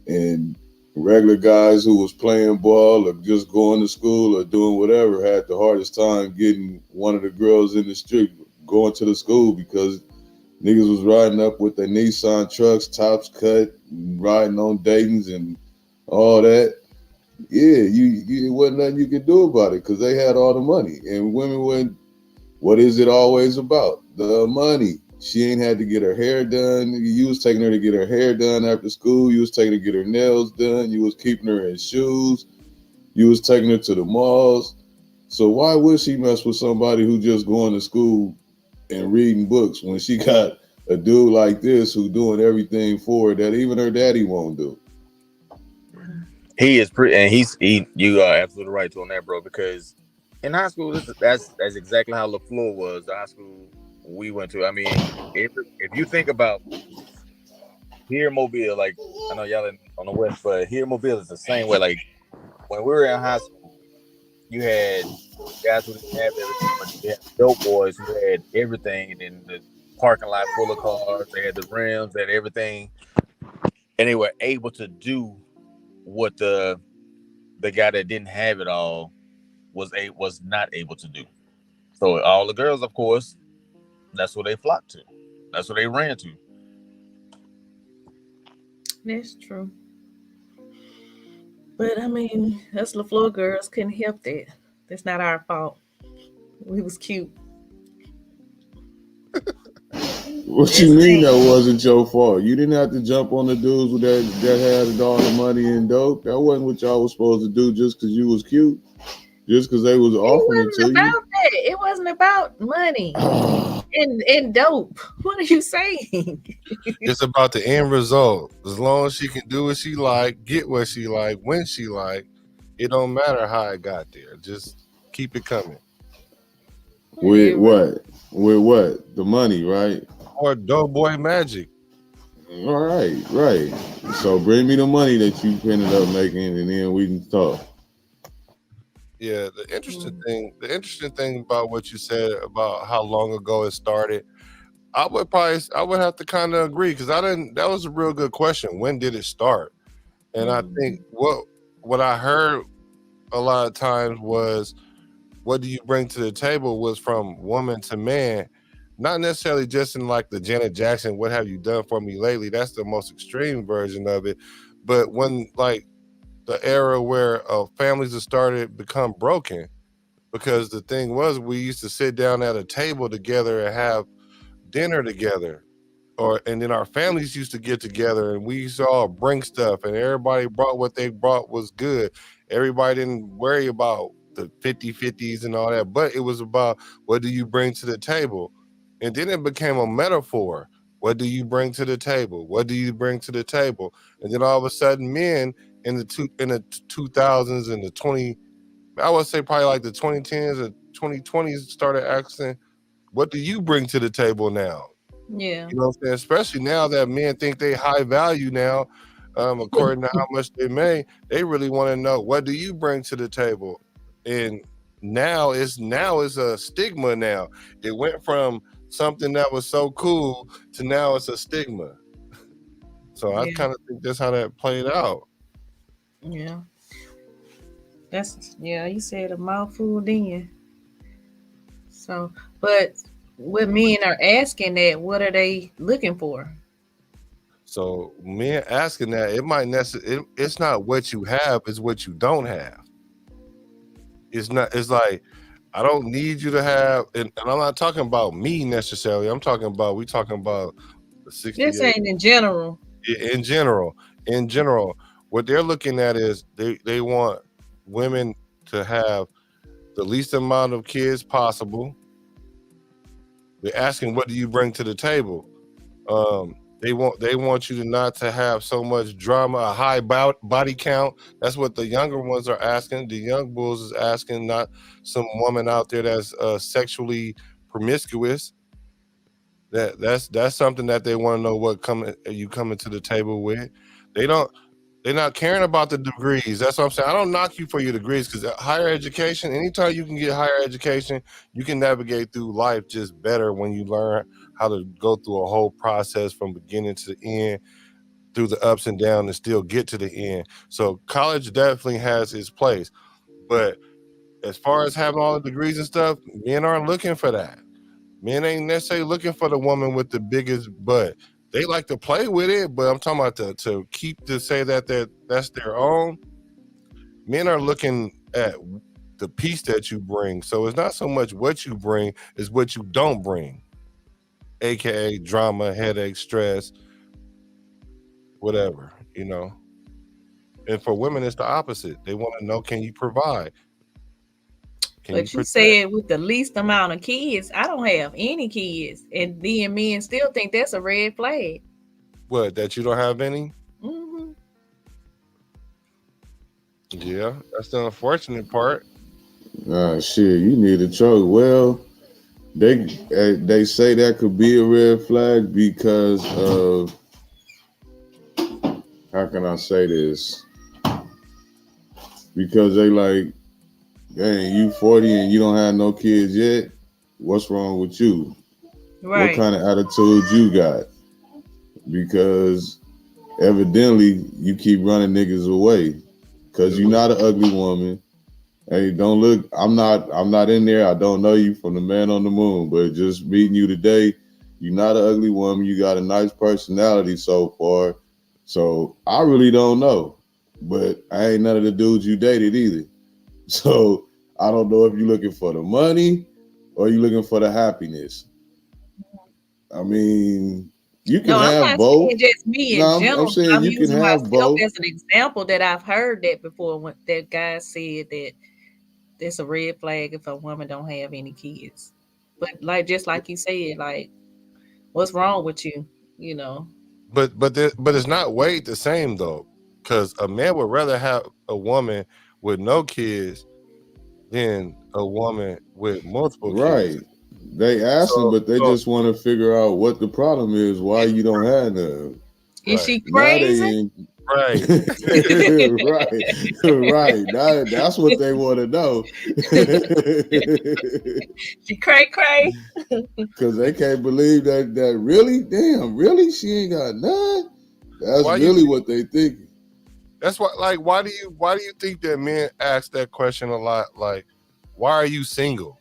and regular guys who was playing ball or just going to school or doing whatever had the hardest time getting one of the girls in the street going to the school because niggas was riding up with their Nissan trucks, tops cut, riding on Dayton's and all that. Yeah, it wasn't nothing you could do about it because they had all the money. And women went, what is it always about? The money. She ain't had to get her hair done. You was taking her to get her hair done after school. You was taking her to get her nails done. You was keeping her in shoes. You was taking her to the malls. So why would she mess with somebody who just going to school and reading books when she got a dude like this who doing everything for her that even her daddy won't do? He is pretty, and he. You are absolutely right on that, bro. Because in high school, that's exactly how LaFleur was. The high school we went to. I mean, if you think about here in Mobile, like I know y'all on the west, but here in Mobile is the same way. Like when we were in high school, you had guys who didn't have everything, but you had dope boys who had everything, and in the parking lot full of cars, they had the rims, they had everything, and they were able to do what the guy that didn't have it all was not able to do. So all the girls, of course, that's what they flocked to. That's what they ran to. That's true. But I mean, us LaFleur girls couldn't help that. That's not our fault. We was cute. What you Just mean that saying. wasn't your fault? You didn't have to jump on the dudes with that had all the money and dope. That wasn't what y'all was supposed to do just because you was cute. Just because they was It offering it wasn't to you. about that. It wasn't about money and dope. What are you saying? It's about the end result. As long as she can do what she like, get what she like, when she like, it don't matter how it got there. Just keep it coming. With Whatever. what? With what? The money, right? Or dope boy magic. All right, right. So bring me the money that you ended up making, and then we can talk. Yeah, Mm. the interesting thing about what you said about how long ago it started, I would have to kind of agree because I didn't. That was a real good question. When did it start? And I think Mhm. what I heard a lot of times was what do you bring to the table was from woman to man, not necessarily just in like the Janet Jackson, what have you done for me lately? That's the most extreme version of it. But when like the era where families have started become broken, because the thing was we used to sit down at a table together and have dinner together, and then our families used to get together and we used to all bring stuff and everybody brought what they brought was good. Everybody didn't worry about the 50-50s and all that, but it was about what do you bring to the table. And then it became a metaphor. What do you bring to the table? What do you bring to the table? And then all of a sudden men in the 2000s and the 20, I would say probably like the 2010s or 2020s started asking, what do you bring to the table now? Yeah. You know what I'm saying? Especially now that men think they high value now, according to how much they make, they really want to know what do you bring to the table. And now it's a stigma now. It went from something that was so cool to now it's a stigma. So I Yeah. kind of think that's how that played out. Yeah. You said a mouthful then. So, but what men are asking that, what are they looking for? So men asking that, it might necessarily, it's not what you have, it's what you don't have. It's not, it's like, I don't need you to have, and I'm not talking about me necessarily. We talking about the 68 This ain't in general. in general. In general, what they're looking at is they want women to have the least amount of kids possible. They're asking, what do you bring to the table? They want you to not to have so much drama, a high body count. That's what the younger ones are asking. The young bulls is asking, not some woman out there that's sexually promiscuous. That's something that they want to know what you coming to the table with. They're not caring about the degrees. That's what I'm saying. I don't knock you for your degrees, because higher education, anytime you can get higher education, you can navigate through life just better when you learn how to go through a whole process from beginning to the end, through the ups and downs, and still get to the end. So college definitely has its place. But as far as having all the degrees and stuff, men aren't looking for that. Men ain't necessarily looking for the woman with the biggest butt. They like to play with it, but I'm talking about to keep to say that that's their own. Men are looking at the piece that you bring. So it's not so much what you bring, it's what you don't bring. AKA drama, headache, stress, whatever, you know. And for women, it's the opposite. They want to know, can you provide? But you said with the least amount of kids, I don't have any kids, and then men still think that's a red flag. What, that you don't have any? Mm-hmm. Yeah, that's the unfortunate part. Shit, you need a choke. Well, they say that could be a red flag because of, how can I say this? Because they like, dang, you 40 and you don't have no kids yet. What's wrong with you? Right. What kind of attitude you got? Because evidently you keep running niggas away because you're not an ugly woman. Hey, don't look. I'm not in there. I don't know you from the man on the moon, but just meeting you today, you're not an ugly woman. You got a nice personality so far. So I really don't know, but I ain't none of the dudes you dated either. So I don't know if you're looking for the money or you're looking for the happiness. I mean, you can have both. Just me in general. I'm saying you can have both. As an example that I've heard that before, when that guy said that it's a red flag if a woman don't have any kids. But like, just like you said, like, what's wrong with you? You know. But it's not weighed the same though, because a man would rather have a woman with no kids than a woman with multiple kids. Right. They ask them, but they just want to figure out what the problem is, why you don't have none. Is she crazy? Right. right. That's what they want to know. She cray. Because they can't believe that really she ain't got none. That's really what they think. That's why, like, why do you think that men ask that question a lot? Like, why are you single?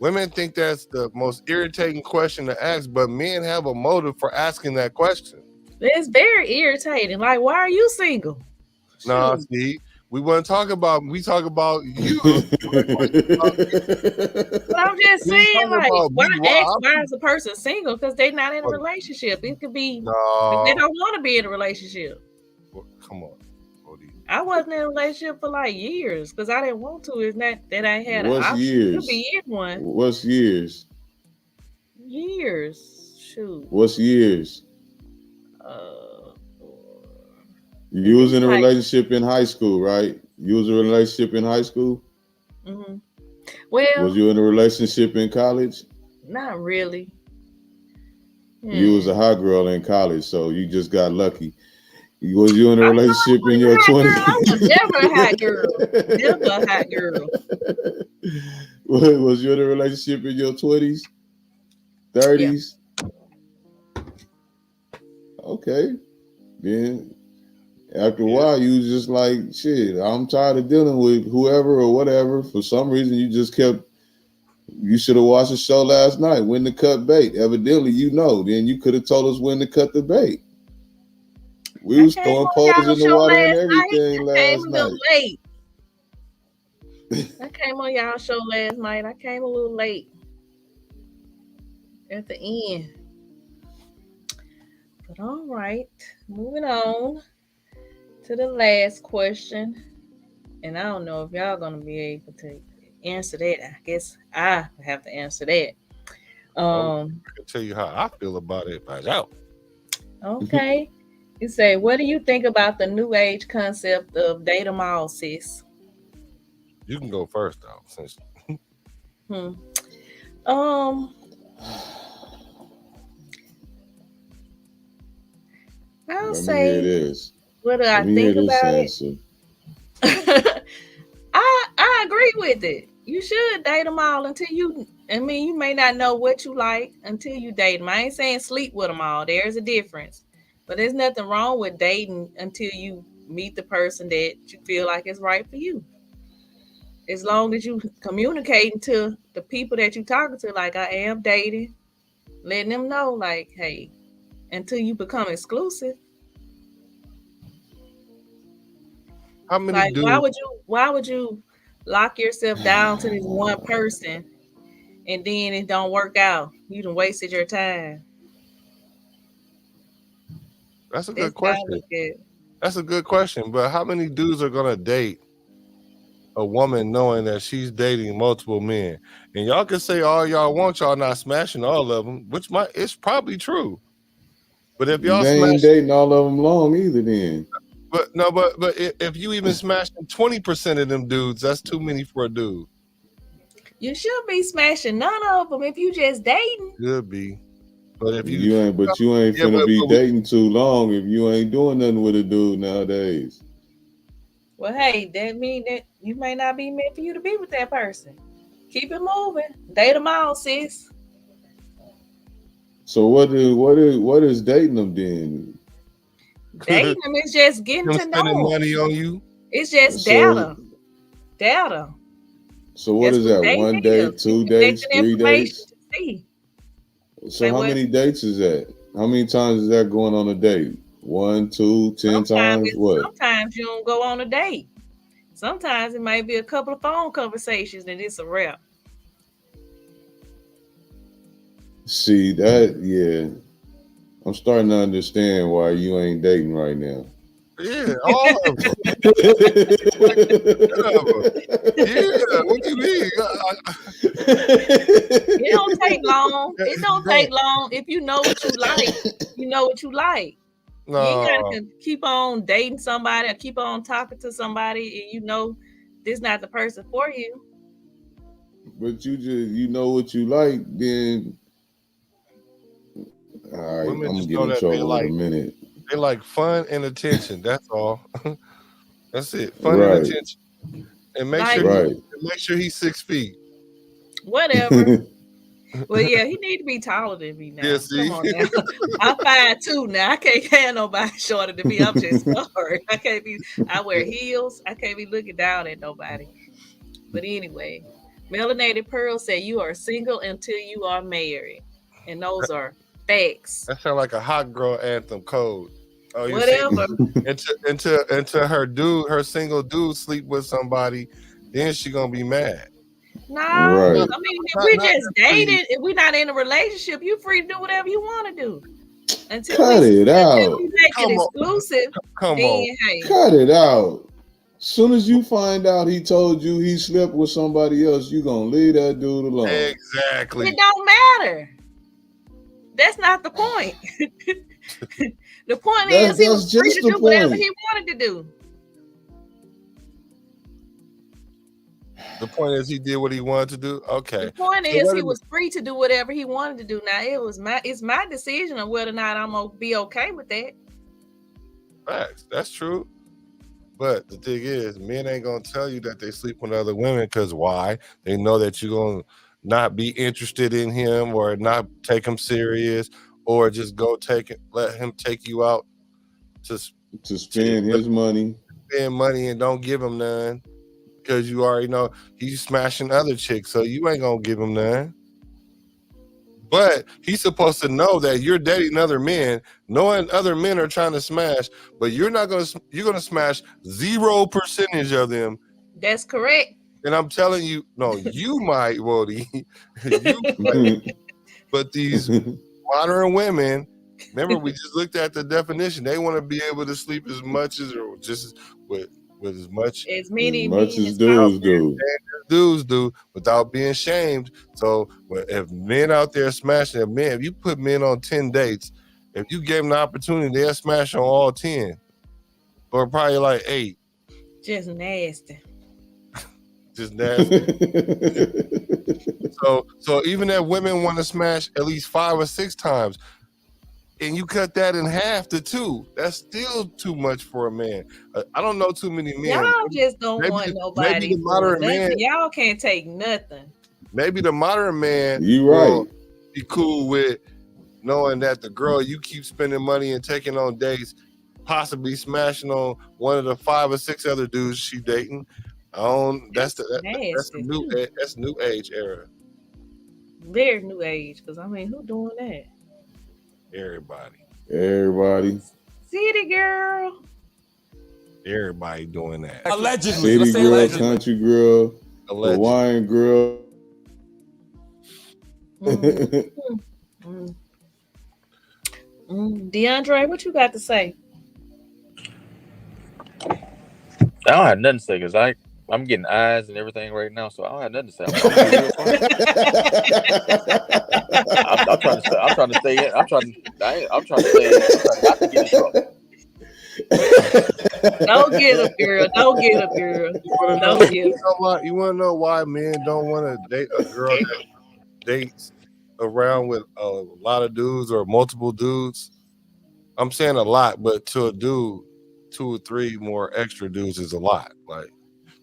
Women think that's the most irritating question to ask, but men have a motive for asking that question. It's very irritating. Like, why are you single? Nah, Shoot. see, we talk about you. But I'm just We saying, talking like, about why me. ask why is a person single? Because they're not in a relationship. It could be because they No, don't want to be in a relationship. come on, Odie. I wasn't in a relationship for like years because I didn't want to. It's not that I had an What's option to years? be in one. What's years? Years. Shoot. What's years? You At was in least a like relationship in high school, right? You was in a relationship in high school? mhm. Was Well, you in a relationship in college? not really. You was a Hmm. hot girl in college, so you just got lucky. Was you in a I relationship in was your a hot girl. I 20s? was never a hot girl. Never a hot girl. Was you in a relationship in your 20s, Yeah. 30s? Okay. Then after a Yeah. while, you was just like, shit, I'm tired of dealing with whoever or whatever. For some reason, you just kept. You should have watched the show last night. When to cut bait? Evidently, you know. Then you could have told us when to cut the bait. We I was came throwing on poles y'all in the show water and last night. everything I came last a little night. late. I came on y'all show last night. I came a little late at the end. But all right, moving on to the last question. And I don't know if y'all gonna be able to answer that. I guess I have to answer that. I Um, can tell you how I feel about it. But out. okay. You say, what do you think about the new age concept of date 'em all, sis? You can go first though, since Hmm. Um, I'll Let me hear say, this. what do Let I me hear think this about answer. it? I agree with it. You should date them all until you. I mean, you may not know what you like until you date them. I ain't saying sleep with them all. There's a difference, but there's nothing wrong with dating until you meet the person that you feel like is right for you. As long as you communicating to the people that you talking to, like I am dating, letting them know, like, hey, until you become exclusive. how many Like, dudes? why would you lock yourself down to this one person and then it don't work out? You done wasted your time. That's a good That's how I question. look at it. That's a good question. But how many dudes are gonna date a woman knowing that she's dating multiple men? And y'all can say all y'all want, y'all not smashing all of them, which might it's probably true. But if y'all They ain't smash, dating all of them long either. Then but no, but if you even smashing 20% of them dudes, that's too many for a dude. You should be smashing none of them if you just dating. Could be, but if you, you ain't. But you ain't yeah, finna be but we, dating too long if you ain't doing nothing with a dude nowadays. Well, hey, that mean that you may not be meant for you to be with that person. Keep it moving. Date them all, sis. So what is dating them then? Dating them is just getting them to know spending them. money on you. It's just So data. Data. so what That's is what that? dating One is. date, You two dates, collecting three information dates? to see. So Say how what? many dates is that? How many times is that going on a date? 1, 2, 10 times? What? Sometimes you don't go on a date. Sometimes it might be a couple of phone conversations and it's a wrap. See that? Yeah, I'm starting to understand why you ain't dating right now. Yeah, all of them. Yeah, what do you mean? It don't take long. It don't Bro, take long. If you know what you like, you know what you like. You ain't no, gotta keep on dating somebody or keep on talking to somebody and you know this not the person for you. But you know what you like, then all right, I'm women gonna just get know in that trouble in a minute. they like fun and attention. That's all. That's it. Fun and Right, attention, and Like right. make sure he's 6 feet. whatever. Well, yeah, he need to be taller than me Yeah, now. Come see, on now. I'm 5'2" now. I can't have nobody shorter than me. I'm just sorry. I can't be I wear heels. I can't be looking down at nobody. But anyway, Melanated Pearl said you are single until you are married. And those are facts. That sounds like a hot girl anthem code. Oh, you see, Whatever. her single dude sleep with somebody, then she gonna be mad. No, Right. I mean, if Not, we're not just really. dating, if we're not in a relationship, you're free to do whatever you want to do. Until Cut it until out. we make Come it on, exclusive, come then on. hey, Cut it out. Soon as you find out he told you he slept with somebody else, you gonna leave that dude alone. Exactly. it don't matter. That's not the point. The point is he was That's free just to the do whatever point. he wanted to do. The point is he did what he wanted to do. Okay. The point So is wait he a was free to do whatever he wanted to do. Now it's my decision of whether or not I'm gonna be okay with that. facts. That's true. But the thing is, men ain't gonna tell you that they sleep with other women because why? They know that you're gonna not be interested in him or not take him serious or just go let him take you out to To spend his money. spend money and don't give him none because you already know he's smashing other chicks, so you ain't gonna give him none. But he's supposed to know that you're dating other men, knowing other men are trying to smash, but you're gonna smash 0% of them. That's correct. And I'm telling you, no, you might, Wody, you might, but these modern women, remember we just looked at the definition. They want to be able to sleep as much as or just with as much As many As much men as as dudes possible. do. dudes do without being shamed. So if men out there smashing a man, if you put men on 10 dates, if you gave them the opportunity, they'll smash on all 10 or probably like 8. Just nasty. Just nasty. So even if women want to smash at least 5 or 6 times, and you cut that in half to 2, that's still too much for a man. I don't know too many men. Y'all just don't maybe want maybe nobody the doing modern man, nothing. Y'all can't take nothing. maybe the modern man You will right. be cool with knowing that the girl you keep spending money and taking on dates, possibly smashing on one of the 5 or 6 other dudes she dating. That's the Nasty new too. that's new age era. Very new age. Because I mean, who doing that? Everybody. City girl. Everybody doing that. Allegedly. City Let's say girl, allegedly. country girl, Allegedly. Hawaiian girl. DeAndre, what you got to say? I don't have nothing to say because I'm getting eyes and everything right now, so I don't have nothing to say. I'm trying to stay. I'm trying to stay. I'm trying not to get in trouble. Don't get up, girl. Don't get up, girl. Don't get up. You want to know why men don't want to date a girl that dates around with a lot of dudes or multiple dudes? I'm saying a lot, but to a dude, 2 or 3 more extra dudes is a lot. Like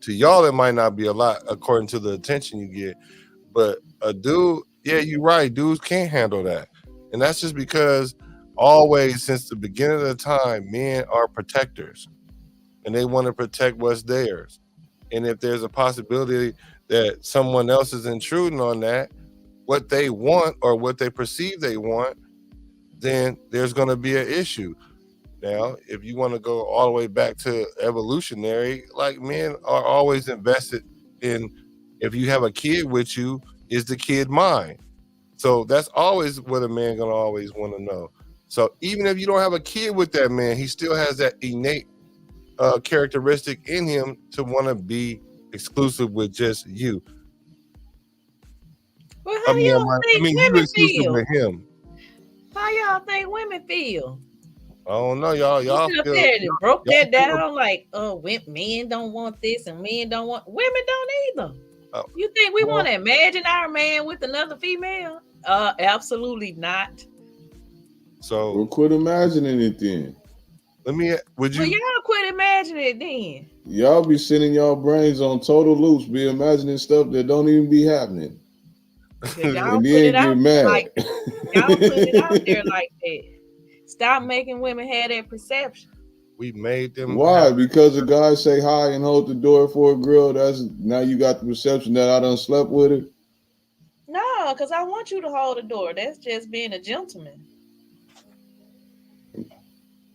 to y'all, it might not be a lot according to the attention you get, but a dude, yeah, you're right. Dudes can't handle that, and that's just because always since the beginning of the time, men are protectors, and they want to protect what's theirs. And if there's a possibility that someone else is intruding on that, what they want or what they perceive they want, then there's going to be an issue. Now, if you want to go all the way back to evolutionary, like men are always invested in if you have a kid with you, is the kid mine? So that's always what a man gonna always want to know. So even if you don't have a kid with that man, he still has that innate characteristic in him to want to be exclusive with just you. Well, how y'all think you women exclusive feel? with him. How y'all think women feel? I don't know, y'all. Y'all You feel, there and broke y'all that feel- down like, men don't want this and men don't want. Women don't either. Oh, You think we well- want to imagine our man with another female? Absolutely not. So Well, quit imagining it then. would Well, you? y'all quit imagining it then. Y'all be sending y'all brains on total loops, be imagining stuff that don't even be happening. Y'all And put then it out get there mad. like y'all put it out there like that. Stop making women have that perception. We made them. Why? Because a guy say hi and hold the door for a girl. That's now you got the perception that I done slept with her. No, because I want you to hold the door. That's just being a gentleman.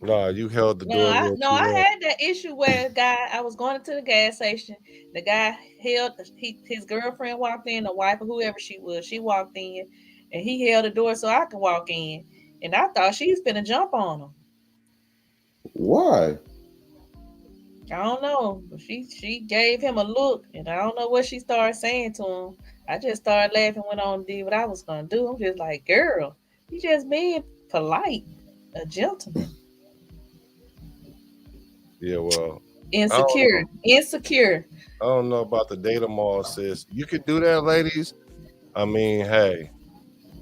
Nah, you held the No, door a I little no, too I long. had that issue where a guy I was going to the gas station. The guy his girlfriend walked in, the wife or whoever she was. She walked in, and he held the door so I could walk in. And I thought she was gonna jump on him. Why? I don't know. But she gave him a look, and I don't know what she started saying to him. I just started laughing, went on and did what I was gonna do. I'm just like, girl, you just being polite, a gentleman. Yeah, well, I don't know. Insecure. I don't know about the data mall, sis. You could do that, ladies. I mean, hey,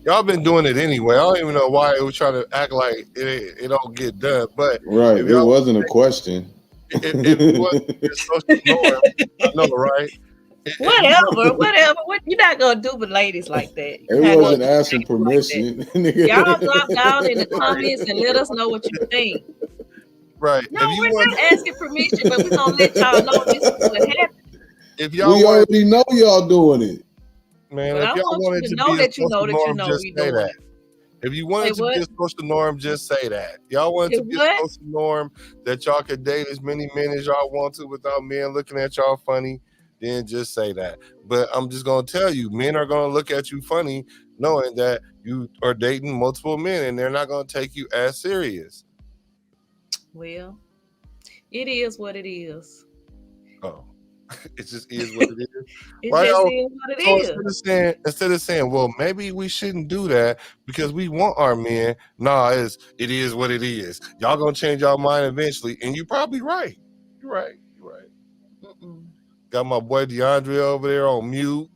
y'all been doing it anyway. I don't even know why it was trying to act like it don't get done. But Right. if It y'all wasn't a question. if it was a social norm, I know, right? If you want Whatever. What you're not gonna do with ladies like that. It You're not gonna wasn't do asking ladies like that. permission. Y'all Nigga. drop down in the right, comments and let us know what you think. right. No, If you we're want, not asking permission, but we're gonna let y'all know this is what happened. if y'all We wanted, already know y'all doing it. man, But if I y'all want you wanted to to know be a that you know social that you norm, know just we say doing that. it. If you Say wanted to be what? a social norm, just say that. Y'all wanted Say to be a what? social norm that y'all could date as many men as y'all want to without men looking at y'all funny, then just say that. But I'm just gonna tell you, men are gonna look at you funny knowing that you are dating multiple men and they're not gonna take you as serious. Well, it is what it is. Oh, it just is what it is. It Why just y'all? is what it So is. instead of saying, well, maybe we shouldn't do that because we want our men. Nah, it is what it is. Y'all gonna change y'all mind eventually, and you're probably right. You're right. You're right. Mm-mm. Got my boy DeAndre over there on mute.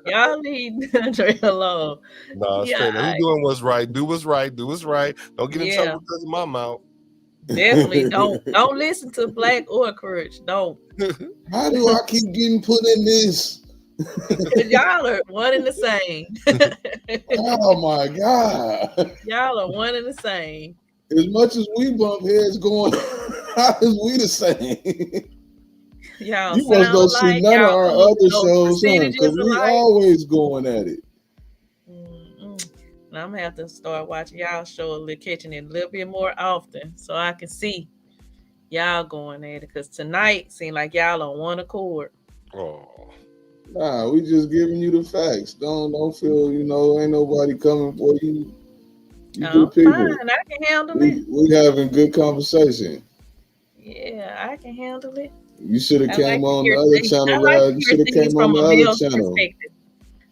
Y'all leave Andre alone. Nah, Yeah, straight up. He doing what's right. Do what's right. Do what's right. Don't get in yeah, trouble because of my mouth. definitely don't listen to Black or Courage. Don't, How do I keep getting put in this? because y'all are one and the same. Oh my God. Y'all are one and the same. As much as we bump heads going, how is we the same? Y'all You must sound don't see alike. none of Y'all our come up with other those shows, huh? percentages Because we alike. always going at it. Mm-mm. And I'm gonna have to start watching y'all show a little, catching it a little bit more often, so I can see y'all going at it. Because tonight seemed like y'all on one accord. Oh, Nah, we just giving you the facts. Don't feel, ain't nobody coming for you. You do I'm fine. people. I can handle it. We having good conversation. Yeah, I can handle it. You should have I came like to on the hear other things. I channel like to last. You hear should have things came on from the a other male's channel. perspective.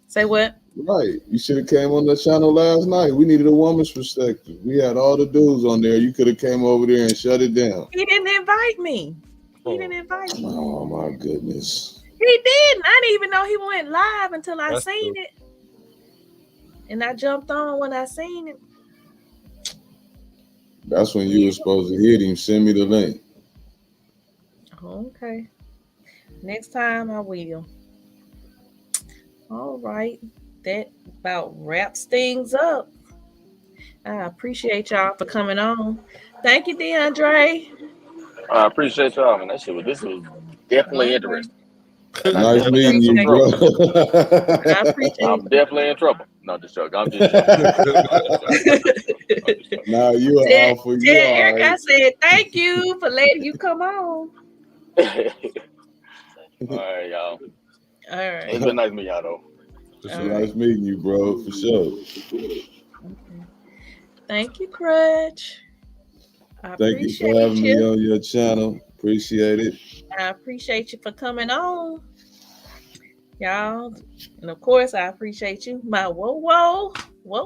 Say what? Right. You should have came on the channel last night. We needed a woman's perspective. We had all the dudes on there. You could have came over there and shut it down. He didn't invite me. He oh, didn't invite me. Oh my goodness. He didn't. I didn't even know he went live until I that's seen true. it. And I jumped on when I seen it. That's when you Yeah. were supposed to hit him. Send me the link. Okay. Next time I will. All right. That about wraps things up. I appreciate y'all for coming on. Thank you, DeAndre. I appreciate y'all, man. This was definitely All right. interesting, and I Nice definitely got in meeting some you, Appreciate bro. trouble. you. I appreciate I'm definitely in trouble. No, just joking. I'm just joking. I'm just joking. you. I'm just joking. Nah, you are Tell, alpha. You tell all Eric I right. said thank you for letting you come on. All right, y'all. All right. It's been nice meeting y'all, though. For All sure. right. Nice meeting you, bro, for sure. Okay. Thank you, Crutch. I Thank you for appreciate having me you. on your channel. Appreciate it. I appreciate you for coming on, y'all. And of course, I appreciate you. My whoa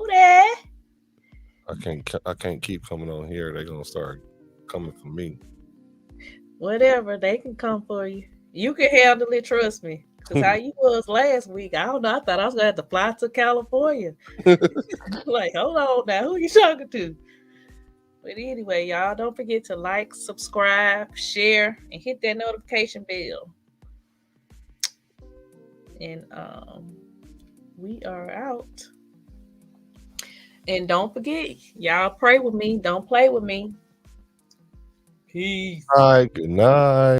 there. I can't keep coming on here. They're gonna start coming for me. Whatever, they can come for you. You can handle it, trust me. Because how you was last week, I don't know. I thought I was gonna have to fly to California. Like, hold on now, who you talking to? But anyway, y'all, don't forget to like, subscribe, share, and hit that notification bell. And we are out. And don't forget, y'all pray with me. Don't play with me. Peace. All right, good night.